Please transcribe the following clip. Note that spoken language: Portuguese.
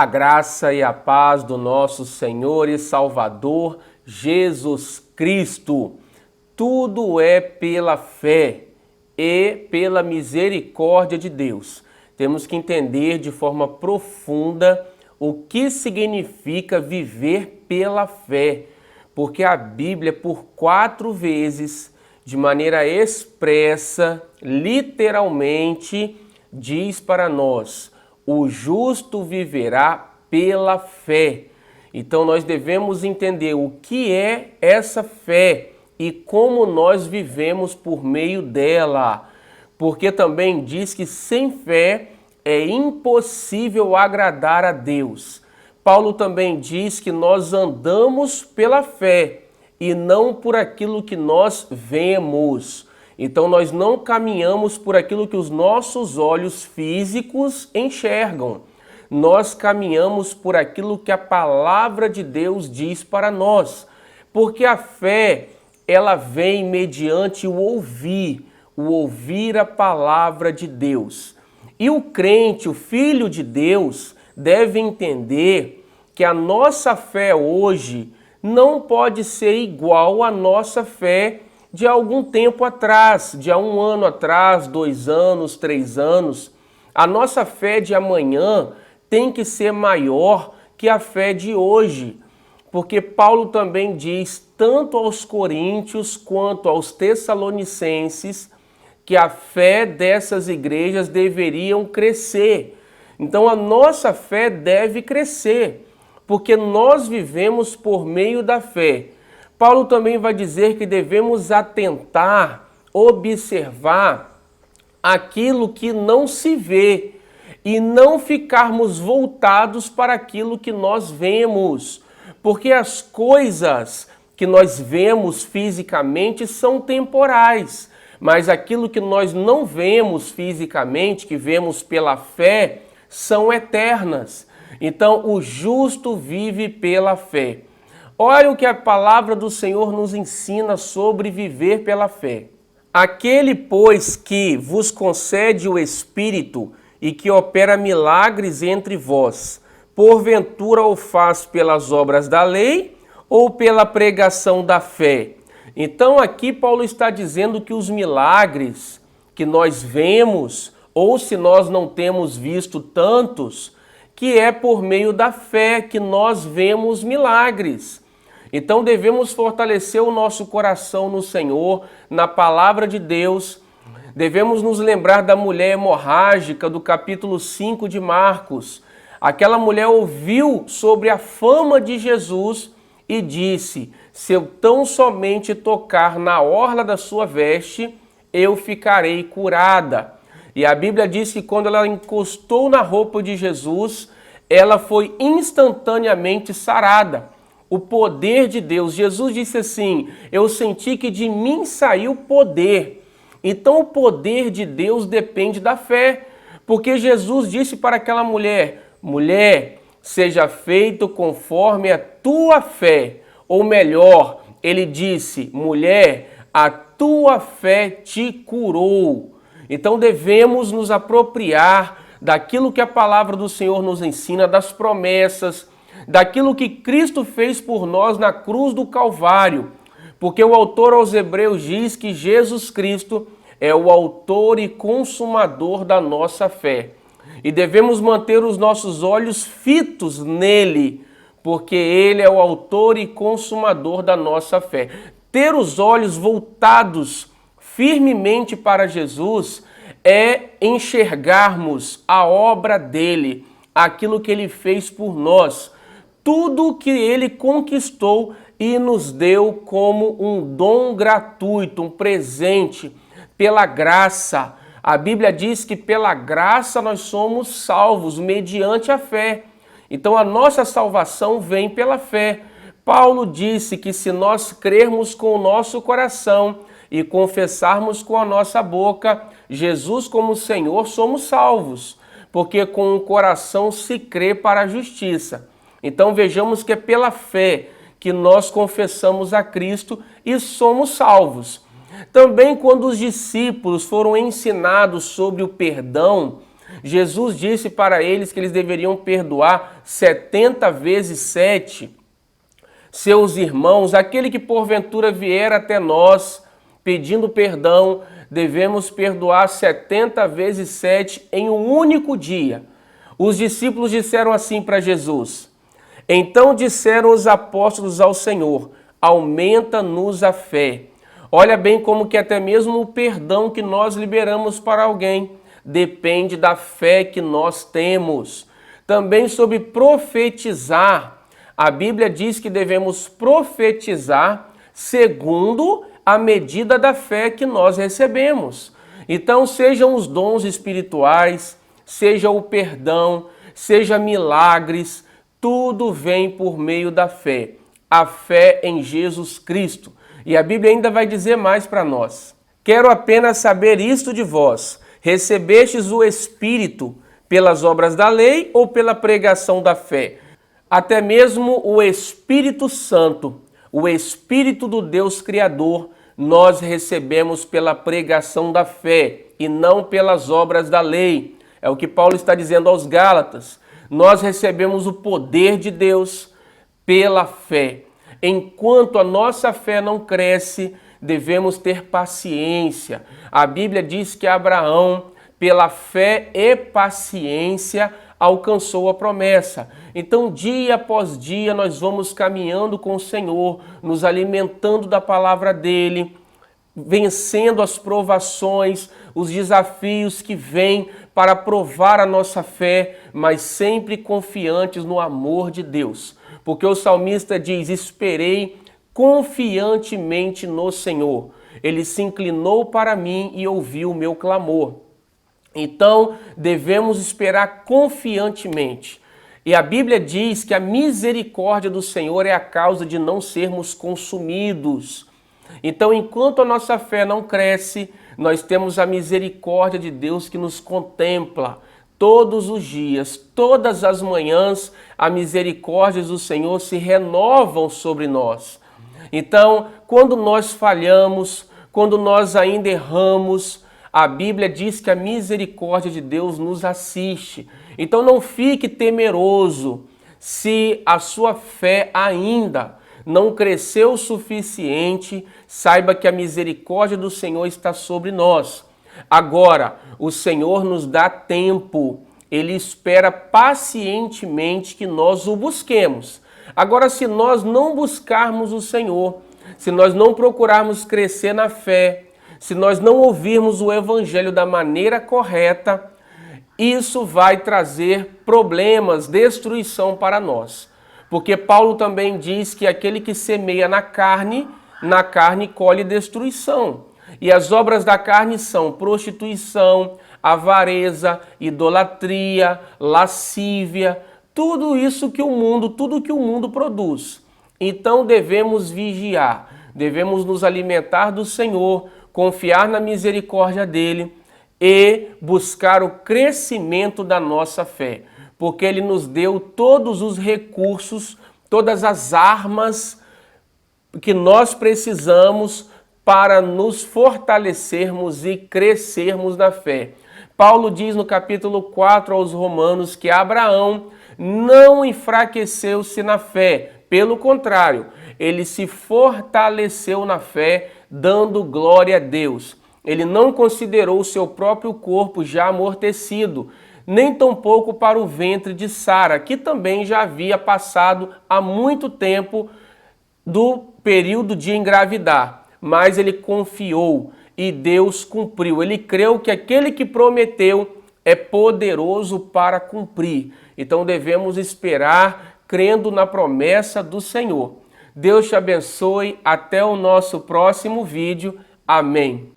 A graça e a paz do nosso Senhor e Salvador Jesus Cristo. Tudo é pela fé e pela misericórdia de Deus. Temos que entender de forma profunda o que significa viver pela fé, porque a Bíblia, por 4 vezes, de maneira expressa, literalmente, diz para nós: o justo viverá pela fé. Então nós devemos entender o que é essa fé e como nós vivemos por meio dela. Porque também diz que sem fé é impossível agradar a Deus. Paulo também diz que nós andamos pela fé e não por aquilo que nós vemos. Então nós não caminhamos por aquilo que os nossos olhos físicos enxergam. Nós caminhamos por aquilo que a palavra de Deus diz para nós. Porque a fé, ela vem mediante o ouvir a palavra de Deus. E o crente, o filho de Deus, deve entender que a nossa fé hoje não pode ser igual à nossa fé de algum tempo atrás, de há 1 ano atrás, 2 anos, 3 anos. A nossa fé de amanhã tem que ser maior que a fé de hoje, porque Paulo também diz, tanto aos coríntios quanto aos tessalonicenses, que a fé dessas igrejas deveriam crescer. Então a nossa fé deve crescer, porque nós vivemos por meio da fé. Paulo também vai dizer que devemos atentar, observar aquilo que não se vê e não ficarmos voltados para aquilo que nós vemos, porque as coisas que nós vemos fisicamente são temporais, mas aquilo que nós não vemos fisicamente, que vemos pela fé, são eternas. Então o justo vive pela fé. Olha o que a palavra do Senhor nos ensina sobre viver pela fé. Aquele, pois, que vos concede o Espírito e que opera milagres entre vós, porventura o faz pelas obras da lei ou pela pregação da fé? Então aqui Paulo está dizendo que os milagres que nós vemos, ou se nós não temos visto tantos, que é por meio da fé que nós vemos milagres. Então devemos fortalecer o nosso coração no Senhor, na palavra de Deus. Devemos nos lembrar da mulher hemorrágica do capítulo 5 de Marcos. Aquela mulher ouviu sobre a fama de Jesus e disse: se eu tão somente tocar na orla da sua veste, eu ficarei curada. E a Bíblia diz que quando ela encostou na roupa de Jesus, ela foi instantaneamente sarada. O poder de Deus. Jesus disse assim: eu senti que de mim saiu poder. Então o poder de Deus depende da fé. Porque Jesus disse para aquela mulher: mulher, seja feito conforme a tua fé. Ou melhor, ele disse: mulher, a tua fé te curou. Então devemos nos apropriar daquilo que a palavra do Senhor nos ensina, das promessas, daquilo que Cristo fez por nós na cruz do Calvário. Porque o autor aos Hebreus diz que Jesus Cristo é o autor e consumador da nossa fé. E devemos manter os nossos olhos fitos nele, porque ele é o autor e consumador da nossa fé. Ter os olhos voltados firmemente para Jesus é enxergarmos a obra dele, aquilo que ele fez por nós, tudo que ele conquistou e nos deu como um dom gratuito, um presente, pela graça. A Bíblia diz que pela graça nós somos salvos mediante a fé. Então a nossa salvação vem pela fé. Paulo disse que se nós crermos com o nosso coração e confessarmos com a nossa boca Jesus como Senhor, somos salvos, porque com o coração se crê para a justiça. Então vejamos que é pela fé que nós confessamos a Cristo e somos salvos. Também quando os discípulos foram ensinados sobre o perdão, Jesus disse para eles que eles deveriam perdoar 70 vezes 7 seus irmãos. Aquele que porventura vier até nós pedindo perdão, devemos perdoar 70 vezes 7 em um único dia. Os discípulos disseram assim para Jesus: então disseram os apóstolos ao Senhor: aumenta-nos a fé. Olha bem como que até mesmo o perdão que nós liberamos para alguém depende da fé que nós temos. Também sobre profetizar, a Bíblia diz que devemos profetizar segundo a medida da fé que nós recebemos. Então, sejam os dons espirituais, seja o perdão, seja milagres, tudo vem por meio da fé. A fé em Jesus Cristo. E a Bíblia ainda vai dizer mais para nós. Quero apenas saber isto de vós: recebestes o Espírito pelas obras da lei ou pela pregação da fé? Até mesmo o Espírito Santo, o Espírito do Deus Criador, nós recebemos pela pregação da fé e não pelas obras da lei. É o que Paulo está dizendo aos Gálatas. Nós recebemos o poder de Deus pela fé. Enquanto a nossa fé não cresce, devemos ter paciência. A Bíblia diz que Abraão, pela fé e paciência, alcançou a promessa. Então, dia após dia, nós vamos caminhando com o Senhor, nos alimentando da palavra dele, vencendo as provações, os desafios que vêm para provar a nossa fé, mas sempre confiantes no amor de Deus. Porque o salmista diz: esperei confiantemente no Senhor. Ele se inclinou para mim e ouviu o meu clamor. Então, devemos esperar confiantemente. E a Bíblia diz que a misericórdia do Senhor é a causa de não sermos consumidos. Então, enquanto a nossa fé não cresce, nós temos a misericórdia de Deus que nos contempla todos os dias, todas as manhãs. A misericórdia do Senhor se renovam sobre nós. Então, quando nós falhamos, quando nós ainda erramos, a Bíblia diz que a misericórdia de Deus nos assiste. Então não fique temeroso se a sua fé ainda não cresceu o suficiente. Saiba que a misericórdia do Senhor está sobre nós. Agora, o Senhor nos dá tempo. Ele espera pacientemente que nós o busquemos. Agora, se nós não buscarmos o Senhor, se nós não procurarmos crescer na fé, se nós não ouvirmos o Evangelho da maneira correta, isso vai trazer problemas, destruição para nós. Porque Paulo também diz que aquele que semeia na carne colhe destruição. E as obras da carne são prostituição, avareza, idolatria, lascívia, tudo que o mundo produz. Então devemos vigiar, devemos nos alimentar do Senhor, confiar na misericórdia dele e buscar o crescimento da nossa fé, porque ele nos deu todos os recursos, todas as armas que nós precisamos para nos fortalecermos e crescermos na fé. Paulo diz no capítulo 4 aos Romanos que Abraão não enfraqueceu-se na fé, pelo contrário, ele se fortaleceu na fé, dando glória a Deus. Ele não considerou o seu próprio corpo já amortecido, nem tampouco para o ventre de Sara, que também já havia passado há muito tempo do período de engravidar. Mas ele confiou e Deus cumpriu. Ele creu que aquele que prometeu é poderoso para cumprir. Então devemos esperar, crendo na promessa do Senhor. Deus te abençoe. Até o nosso próximo vídeo. Amém.